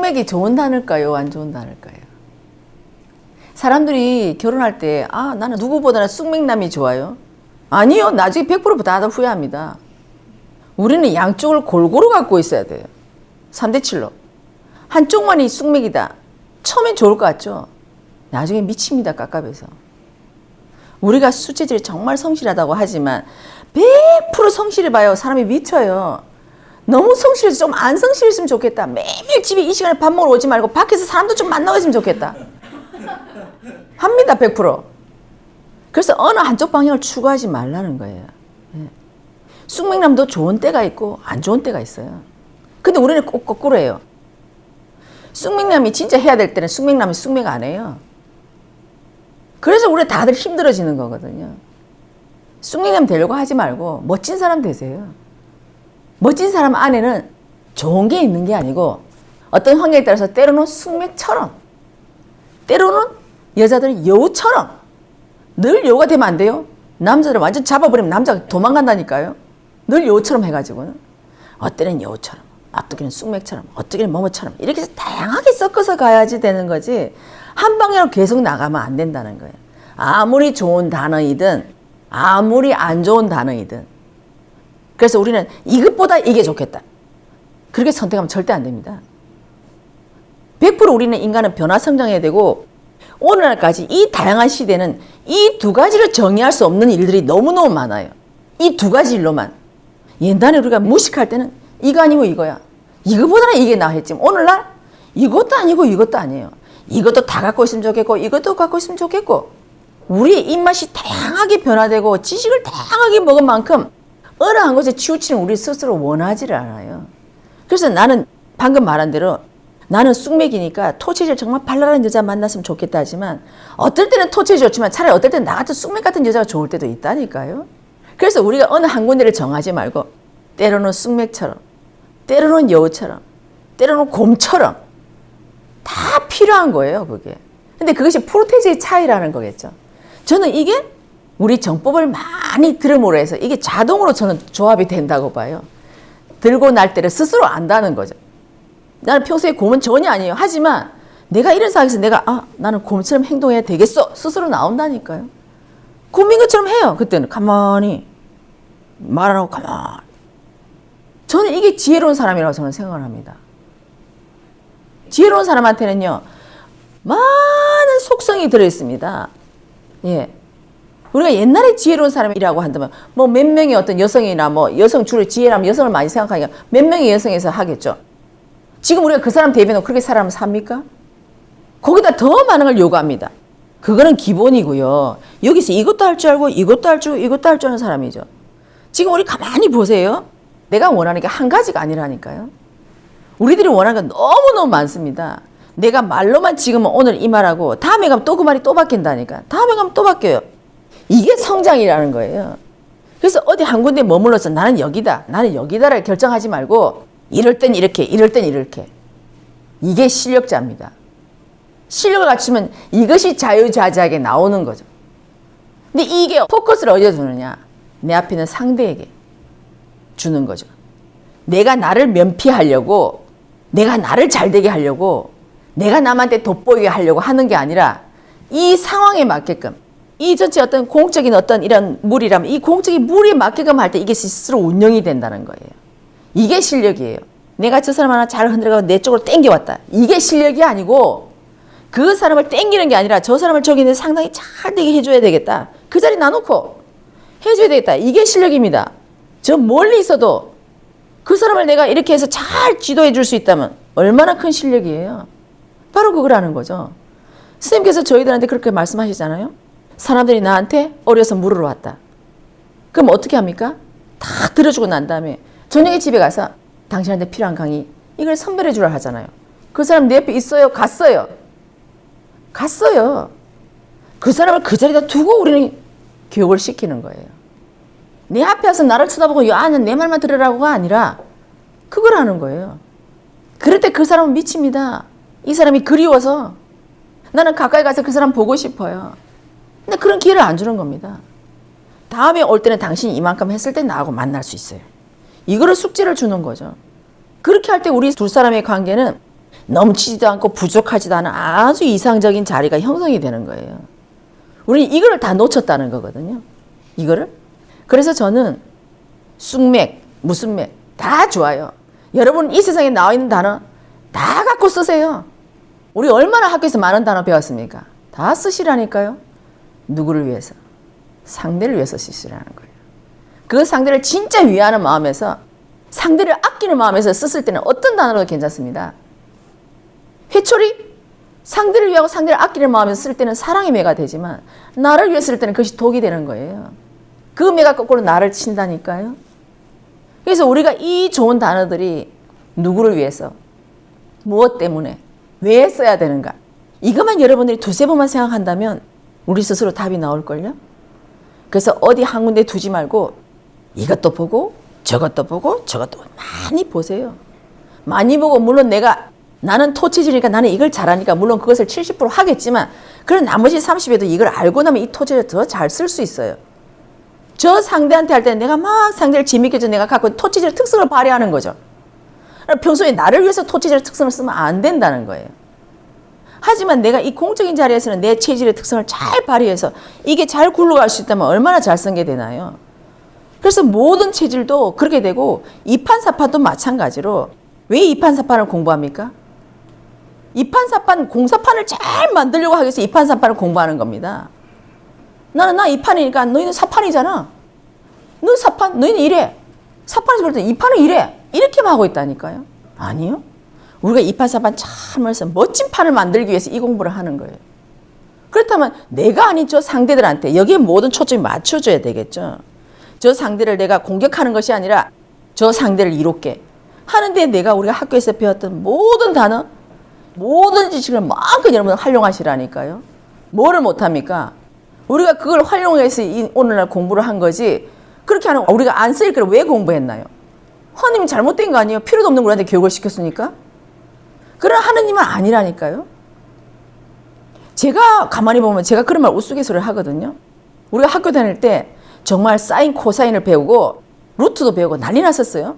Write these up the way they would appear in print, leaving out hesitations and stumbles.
숙맥이 좋은 단어일까요? 안 좋은 단어일까요? 사람들이 결혼할 때 나는 누구보다는 숙맥남이 좋아요. 아니요. 나중에 100% 다 후회합니다. 우리는 양쪽을 골고루 갖고 있어야 돼요. 3대7로. 한쪽만이 숙맥이다. 처음엔 좋을 것 같죠? 나중에 미칩니다. 깝깝해서. 우리가 수체질이 정말 성실하다고 하지만 100% 성실해봐요. 사람이 미쳐요. 너무 성실해서 좀 안 성실했으면 좋겠다. 매일 집에 이 시간에 밥 먹으러 오지 말고 밖에서 사람도 좀 만나고 있으면 좋겠다. 합니다. 100%. 그래서 어느 한쪽 방향을 추구하지 말라는 거예요. 숙맥남도 좋은 때가 있고 안 좋은 때가 있어요. 근데 우리는 꼭 거꾸로 해요. 숙맥남이 진짜 해야 될 때는 숙맥남이 숙맥 안 해요. 그래서 우리 다들 힘들어지는 거거든요. 숙맥남 되려고 하지 말고 멋진 사람 되세요. 멋진 사람 안에는 좋은 게 있는 게 아니고 어떤 환경에 따라서 때로는 숙맥처럼, 때로는 여자들은 여우처럼 늘 여우가 되면 안 돼요. 남자를 완전 잡아버리면 남자가 도망간다니까요. 늘 여우처럼 해가지고는 어때는 여우처럼, 어떻게는 숙맥처럼, 어떻게는 뭐뭐처럼 이렇게 해서 다양하게 섞어서 가야지 되는 거지 한 방향으로 계속 나가면 안 된다는 거예요. 아무리 좋은 단어이든 아무리 안 좋은 단어이든. 그래서 우리는 이것보다 이게 좋겠다. 그렇게 선택하면 절대 안 됩니다. 100% 우리는 인간은 변화 성장해야 되고 오늘날까지 이 다양한 시대는 이 두 가지를 정의할 수 없는 일들이 너무너무 많아요. 이 두 가지 일로만. 옛날에 우리가 무식할 때는 이거 아니고 이거야. 이거보다는 이게 나았지. 오늘날 이것도 아니고 이것도 아니에요. 이것도 다 갖고 있으면 좋겠고 이것도 갖고 있으면 좋겠고 우리의 입맛이 다양하게 변화되고 지식을 다양하게 먹은 만큼 어느 한 곳에 치우치는 우리 스스로 원하지를 않아요. 그래서 나는 방금 말한 대로 나는 숙맥이니까 토체질 정말 발랄한 여자 만났으면 좋겠다 하지만 어떨 때는 토체질 좋지만 차라리 어떨 때는 나 같은 숙맥 같은 여자가 좋을 때도 있다니까요. 그래서 우리가 어느 한 군데를 정하지 말고 때로는 숙맥처럼 때로는 여우처럼 때로는 곰처럼 다 필요한 거예요. 그게. 근데 그것이 프로테지의 차이라는 거겠죠. 저는 이게 우리 정법을 많이 들음으로 해서 이게 자동으로 저는 조합이 된다고 봐요. 들고 날 때를 스스로 안다는 거죠. 나는 평소에 곰은 전혀 아니에요. 하지만 내가 이런 상황에서 내가 나는 곰처럼 행동해야 되겠어. 스스로 나온다니까요. 곰인 것처럼 해요. 그때는 가만히 말 안 하고 가만히. 저는 이게 지혜로운 사람이라고 저는 생각을 합니다. 지혜로운 사람한테는요. 많은 속성이 들어있습니다. 예. 우리가 옛날에 지혜로운 사람이라고 한다면 뭐 몇 명의 어떤 여성이나 뭐 여성 주로 지혜라면 여성을 많이 생각하니까 몇 명의 여성에서 하겠죠. 지금 우리가 그 사람 대비해놓고 그렇게 사람을 삽니까? 거기다 더 많은 걸 요구합니다. 그거는 기본이고요. 여기서 이것도 할 줄 알고 이것도 할 줄 알고 이것도 할 줄 아는 사람이죠. 지금 우리 가만히 보세요. 내가 원하는 게 한 가지가 아니라니까요. 우리들이 원하는 건 너무너무 많습니다. 내가 말로만 지금은 오늘 이 말하고 다음에 가면 또 그 말이 또 바뀐다니까. 다음에 가면 또 바뀌어요. 이게 성장이라는 거예요. 그래서 어디 한 군데 머물러서 나는 여기다, 나는 여기다를 결정하지 말고 이럴 땐 이렇게, 이럴 땐 이렇게. 이게 실력자입니다. 실력을 갖추면 이것이 자유자재하게 나오는 거죠. 근데 이게 포커스를 어디에 두느냐? 내 앞에 있는 상대에게 주는 거죠. 내가 나를 면피하려고, 내가 나를 잘되게 하려고, 내가 남한테 돋보이게 하려고 하는 게 아니라 이 상황에 맞게끔 이 전체 어떤 공적인 어떤 이런 물이라면 이 공적인 물에 맞게끔 할 때 이게 스스로 운영이 된다는 거예요. 이게 실력이에요. 내가 저 사람 하나 잘 흔들어가고 내 쪽으로 땡겨왔다. 이게 실력이 아니고 그 사람을 땡기는 게 아니라 저 사람을 저기는 상당히 잘 되게 해줘야 되겠다. 그 자리 놔놓고 해줘야 되겠다. 이게 실력입니다. 저 멀리 있어도 그 사람을 내가 이렇게 해서 잘 지도해 줄 수 있다면 얼마나 큰 실력이에요. 바로 그거라는 거죠. 스님께서 저희들한테 그렇게 말씀하시잖아요. 사람들이 나한테 어려서 물으러 왔다. 그럼 어떻게 합니까? 다 들어주고 난 다음에 저녁에 집에 가서 당신한테 필요한 강의 이걸 선별해 주라 하잖아요. 그 사람 내 옆에 있어요? 갔어요? 갔어요. 그 사람을 그 자리에다 두고 우리는 교육을 시키는 거예요. 내 앞에 와서 나를 쳐다보고 내 말만 들으라고가 아니라 그거라는 거예요. 그럴 때 그 사람은 미칩니다. 이 사람이 그리워서 나는 가까이 가서 그 사람 보고 싶어요. 근데 그런 기회를 안 주는 겁니다. 다음에 올 때는 당신이 이만큼 했을 때 나하고 만날 수 있어요. 이거를 숙제를 주는 거죠. 그렇게 할 때 우리 두 사람의 관계는 넘치지도 않고 부족하지도 않은 아주 이상적인 자리가 형성이 되는 거예요. 우리는 이거를 다 놓쳤다는 거거든요. 이거를. 그래서 저는 쑥맥, 무슨 맥 다 좋아요. 여러분 이 세상에 나와 있는 단어 다 갖고 쓰세요. 우리 얼마나 학교에서 많은 단어 배웠습니까? 다 쓰시라니까요. 누구를 위해서? 상대를 위해서 쓰시라는 거예요. 그 상대를 진짜 위하는 마음에서, 상대를 아끼는 마음에서 썼을 때는 어떤 단어로도 괜찮습니다. 회초리? 상대를 위하고 상대를 아끼는 마음에서 쓸 때는 사랑의 매가 되지만, 나를 위해 쓸 때는 그것이 독이 되는 거예요. 그 매가 거꾸로 나를 친다니까요. 그래서 우리가 이 좋은 단어들이 누구를 위해서, 무엇 때문에, 왜 써야 되는가, 이것만 여러분들이 두세 번만 생각한다면 우리 스스로 답이 나올걸요. 그래서 어디 한 군데 두지 말고 이것도 보고 저것도 보고 저것도 많이 보세요. 많이 보고, 물론 나는 토체질이니까 나는 이걸 잘하니까 물론 그것을 70% 하겠지만, 그런 나머지 30에도 이걸 알고 나면 이 토체질을 더 잘 쓸 수 있어요. 저 상대한테 할 때는 내가 막 상대를 재밌게 해서 내가 갖고 있는 토체질의 특성을 발휘하는 거죠. 평소에 나를 위해서 토체질의 특성을 쓰면 안 된다는 거예요. 하지만 내가 이 공적인 자리에서는 내 체질의 특성을 잘 발휘해서 이게 잘 굴러갈 수 있다면 얼마나 잘 쓴 게 되나요? 그래서 모든 체질도 그렇게 되고, 이판사판도 마찬가지로. 왜 이판사판을 공부합니까? 이판사판, 공사판을 잘 만들려고 하기 위해서 이판사판을 공부하는 겁니다. 나 이판이니까 너희는 사판이잖아. 너 사판, 너희는 이래. 사판에서 볼 때 이판은 이래. 이렇게만 하고 있다니까요. 아니요. 우리가 이판사판 참 해서 멋진 판을 만들기 위해서 이 공부를 하는 거예요. 그렇다면 내가 아닌 저 상대들한테 여기에 모든 초점이 맞춰줘야 되겠죠. 저 상대를 내가 공격하는 것이 아니라 저 상대를 이롭게 하는데, 우리가 학교에서 배웠던 모든 단어, 모든 지식을 마음껏 여러분 활용하시라니까요. 뭐를 못합니까? 우리가 그걸 활용해서 오늘날 공부를 한 거지, 그렇게 하는 우리가 안 쓰일 거를 왜 공부했나요? 하나님이 잘못된 거 아니에요? 필요도 없는 우리한테 교육을 시켰으니까. 그러나 하느님은 아니라니까요. 제가 가만히 보면 제가 그런 말 우스갯소리를 하거든요. 우리가 학교 다닐 때 정말 사인, 코사인을 배우고 루트도 배우고 난리 났었어요.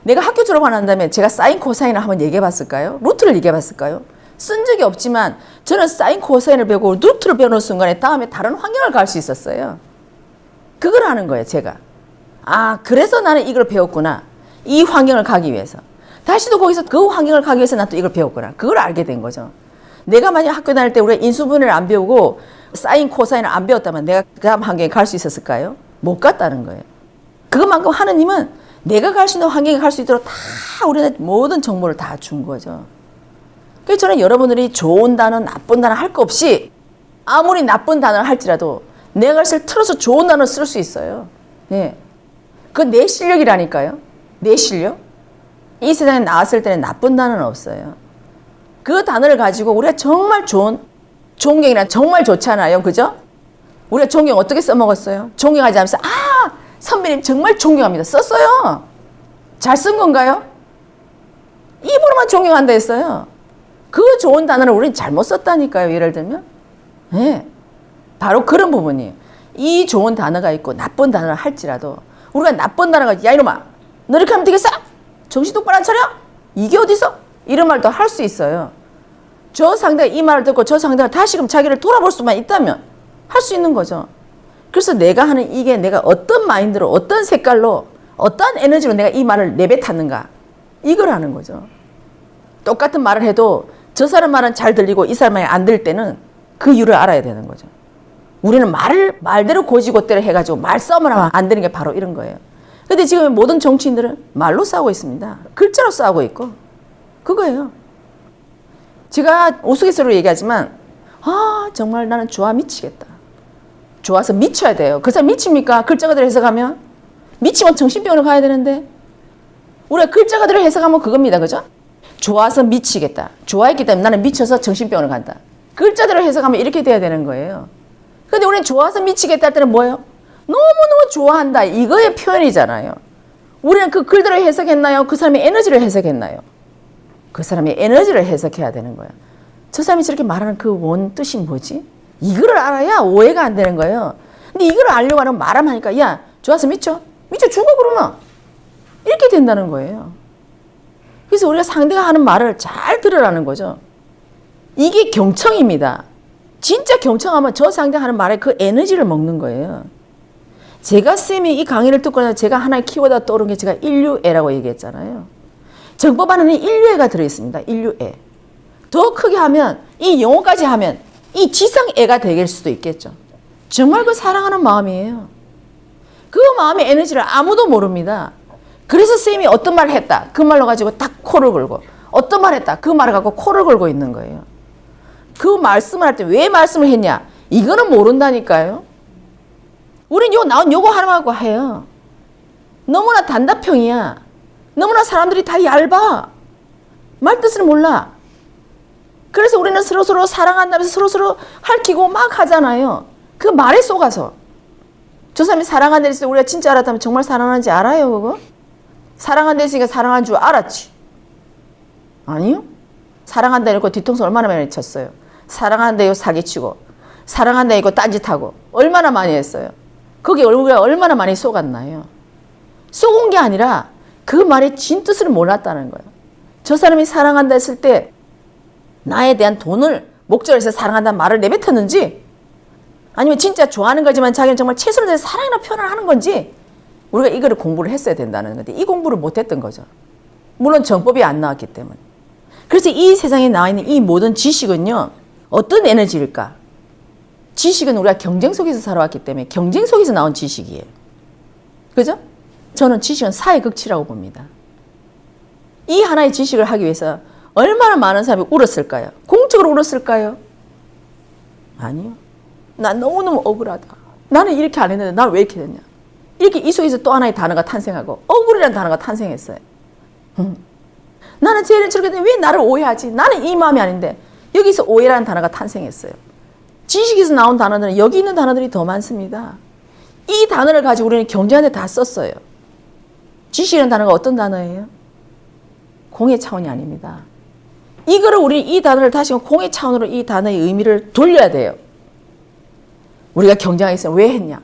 내가 학교 졸업한 다음에 제가 사인, 코사인을 한번 얘기해 봤을까요? 루트를 얘기해 봤을까요? 쓴 적이 없지만 저는 사인, 코사인을 배우고 루트를 배우는 순간에 다음에 다른 환경을 갈 수 있었어요. 그걸 하는 거예요, 제가. 아, 그래서 나는 이걸 배웠구나. 이 환경을 가기 위해서. 다시 또 거기서 그 환경을 가기 위해서 난 또 이걸 배웠구나. 그걸 알게 된 거죠. 내가 만약 학교 다닐 때 우리가 인수분해를 안 배우고 사인, 코사인을 안 배웠다면 내가 그 다음 환경에 갈 수 있었을까요? 못 갔다는 거예요. 그것만큼 하느님은 내가 갈 수 있는 환경에 갈 수 있도록 다 우리한테 모든 정보를 다 준 거죠. 그래서 저는 여러분들이 좋은 단어, 나쁜 단어 할 거 없이, 아무리 나쁜 단어를 할지라도 내가 그것을 틀어서 좋은 단어를 쓸 수 있어요. 예. 그건 내 실력이라니까요. 내 실력. 이 세상에 나왔을 때는 나쁜 단어는 없어요. 그 단어를 가지고 우리가 정말 좋은, 존경이란 정말 좋잖아요. 그죠? 우리가 존경 어떻게 써먹었어요? 존경하지 않으면서, 아, 선배님 정말 존경합니다. 썼어요. 잘 쓴 건가요? 입으로만 존경한다 했어요. 그 좋은 단어를 우리는 잘못 썼다니까요. 예를 들면. 네. 바로 그런 부분이에요. 이 좋은 단어가 있고 나쁜 단어를 할지라도 우리가 나쁜 단어가, 야 이놈아, 너 이렇게 하면 되겠어? 정신 똑바로 안 차려? 이게 어디서? 이런 말도 할 수 있어요. 저 상대가 이 말을 듣고 저 상대가 다시금 자기를 돌아볼 수만 있다면 할 수 있는 거죠. 그래서 내가 하는 이게 내가 어떤 마인드로, 어떤 색깔로, 어떤 에너지로 내가 이 말을 내뱉었는가, 이걸 하는 거죠. 똑같은 말을 해도 저 사람 말은 잘 들리고 이 사람 말이 안 들릴 때는 그 이유를 알아야 되는 거죠. 우리는 말대로 고지고대로 해가지고 말싸움을 하면 안 되는 게 바로 이런 거예요. 근데 지금 모든 정치인들은 말로 싸우고 있습니다. 글자로 싸우고 있고. 그거예요. 제가 우스갯소리로 얘기하지만, 아, 정말 나는 좋아 미치겠다. 좋아서 미쳐야 돼요. 그 사람 미칩니까? 글자 그대로 해석하면? 미치면 정신병원을 가야 되는데. 우리가 글자 그대로 해석하면 그겁니다. 그죠? 좋아서 미치겠다. 좋아했기 때문에 나는 미쳐서 정신병원을 간다. 글자대로 해석하면 이렇게 돼야 되는 거예요. 근데 우리는 좋아서 미치겠다 할 때는 뭐예요? 너무너무 좋아한다. 이거의 표현이잖아요. 우리는 그 글대로 해석했나요? 그 사람의 에너지를 해석했나요? 그 사람의 에너지를 해석해야 되는 거예요. 저 사람이 저렇게 말하는 그 원 뜻이 뭐지? 이거를 알아야 오해가 안 되는 거예요. 근데 이걸 알려고 하는 말만 하니까, 야, 좋아서 미쳐? 미쳐 죽어 그러면. 이렇게 된다는 거예요. 그래서 우리가 상대가 하는 말을 잘 들으라는 거죠. 이게 경청입니다. 진짜 경청하면 저 상대가 하는 말에 그 에너지를 먹는 거예요. 제가 쌤이 이 강의를 듣고 나서 제가 하나의 키워드가 떠오른 게 제가 인류애라고 얘기했잖아요. 정법 안에는 인류애가 들어있습니다. 인류애. 더 크게 하면 이 영어까지 하면 이 지상애가 되길 수도 있겠죠. 정말 그 사랑하는 마음이에요. 그 마음의 에너지를 아무도 모릅니다. 그래서 쌤이 어떤 말을 했다. 그 말로 가지고 딱 코를 걸고 어떤 말을 했다. 그 말을 갖고 코를 걸고 있는 거예요. 그 말씀을 할 때 왜 말씀을 했냐. 이거는 모른다니까요. 우린 나온 요거 하나만 하고 해요. 너무나 단답형이야. 너무나 사람들이 다 얇아. 말 뜻을 몰라. 그래서 우리는 서로서로 사랑한다면서 서로서로 핥히고 막 하잖아요. 그 말에 속아서. 저 사람이 사랑한다 했을 때 우리가 진짜 알았다면 정말 사랑하는지 알아요, 그거? 사랑한다 했으니까 사랑한 줄 알았지. 아니요. 사랑한다 이러고 뒤통수 얼마나 많이 쳤어요. 사랑한다 이거 사기치고 사랑한다 이거 딴짓하고 얼마나 많이 했어요. 거기에 우리가 얼마나 많이 속았나요. 속은 게 아니라 그 말의 진뜻을 몰랐다는 거예요. 저 사람이 사랑한다 했을 때 나에 대한 돈을 목적으로 해서 사랑한다는 말을 내뱉었는지 아니면 진짜 좋아하는 거지만 자기는 정말 최선을 다해서 사랑이라는 표현을 하는 건지 우리가 이거를 공부를 했어야 된다는 건데 이 공부를 못했던 거죠. 물론 정법이 안 나왔기 때문에. 그래서 이 세상에 나와 있는 이 모든 지식은요. 어떤 에너지일까? 지식은 우리가 경쟁 속에서 살아왔기 때문에 경쟁 속에서 나온 지식이에요. 그죠? 저는 지식은 사회 극치라고 봅니다. 이 하나의 지식을 하기 위해서 얼마나 많은 사람이 울었을까요? 공적으로 울었을까요? 아니요. 난 너무너무 억울하다. 나는 이렇게 안 했는데 나는 왜 이렇게 됐냐. 이렇게 이 속에서 또 하나의 단어가 탄생하고 억울이라는 단어가 탄생했어요. 나는 쟤는 저렇게 됐는데 왜 나를 오해하지? 나는 이 마음이 아닌데 여기서 오해라는 단어가 탄생했어요. 지식에서 나온 단어들은 여기 있는 단어들이 더 많습니다. 이 단어를 가지고 우리는 경제하는데 다 썼어요. 지식이라는 단어가 어떤 단어예요? 공의 차원이 아닙니다. 이거를 우리 이 단어를 다시 공의 차원으로 이 단어의 의미를 돌려야 돼요. 우리가 경쟁하기 위해서 왜 했냐?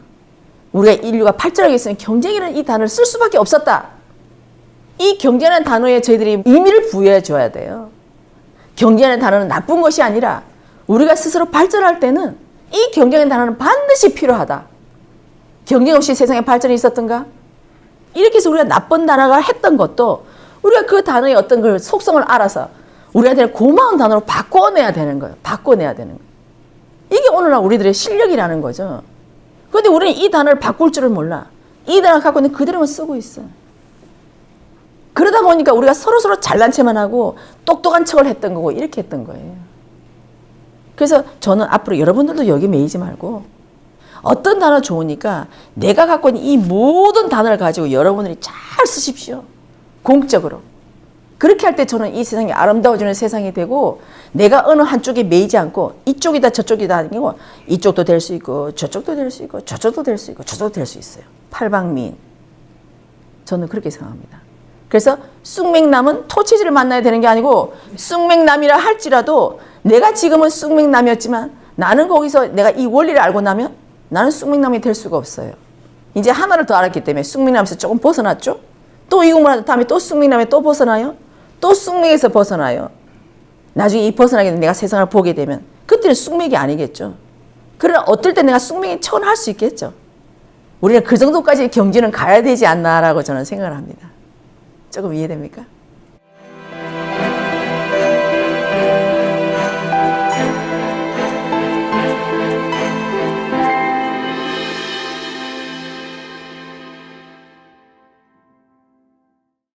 우리가 인류가 발전하기 위해서는 경쟁이라는 이 단어를 쓸 수밖에 없었다. 이 경쟁이라는 단어에 저희들이 의미를 부여해 줘야 돼요. 경쟁이라는 단어는 나쁜 것이 아니라 우리가 스스로 발전할 때는 이 경쟁의 단어는 반드시 필요하다. 경쟁 없이 세상에 발전이 있었던가? 이렇게 해서 우리가 나쁜 단어가 했던 것도 우리가 그 단어의 어떤 그 속성을 알아서 우리한테는 고마운 단어로 바꿔내야 되는 거예요. 바꿔내야 되는 거예요. 이게 오늘날 우리들의 실력이라는 거죠. 그런데 우리는 이 단어를 바꿀 줄을 몰라. 이 단어를 갖고 있는 그대로만 쓰고 있어. 그러다 보니까 우리가 서로서로 잘난 체만 하고 똑똑한 척을 했던 거고 이렇게 했던 거예요. 그래서 저는 앞으로 여러분들도 여기 매이지 말고 어떤 단어 좋으니까 내가 갖고 있는 이 모든 단어를 가지고 여러분들이 잘 쓰십시오. 공적으로. 그렇게 할 때 저는 이 세상이 아름다워지는 세상이 되고 내가 어느 한쪽에 매이지 않고 이쪽이다 저쪽이다 아니고 이쪽도 될 수 있고 저쪽도 될 수 있고 저쪽도 될 수 있고 저쪽도 될 수 있어요. 팔방미인. 저는 그렇게 생각합니다. 그래서 쑥맥남은 토치질을 만나야 되는 게 아니고 쑥맥남이라 할지라도 내가 지금은 쑥맥남이었지만 나는 거기서 내가 이 원리를 알고 나면 나는 쑥맥남이 될 수가 없어요. 이제 하나를 더 알았기 때문에 쑥맥남에서 조금 벗어났죠. 또 이 공부를 하다 다음에 또 쑥맥남에 또 벗어나요. 또 쑥맥에서 벗어나요. 나중에 이 벗어나게 되면 내가 세상을 보게 되면 그때는 쑥맥이 아니겠죠. 그러나 어떨 때 내가 쑥맥에 처원할 수 있겠죠. 우리는 그 정도까지 경지는 가야 되지 않나라고 저는 생각을 합니다. 조금 이해됩니까?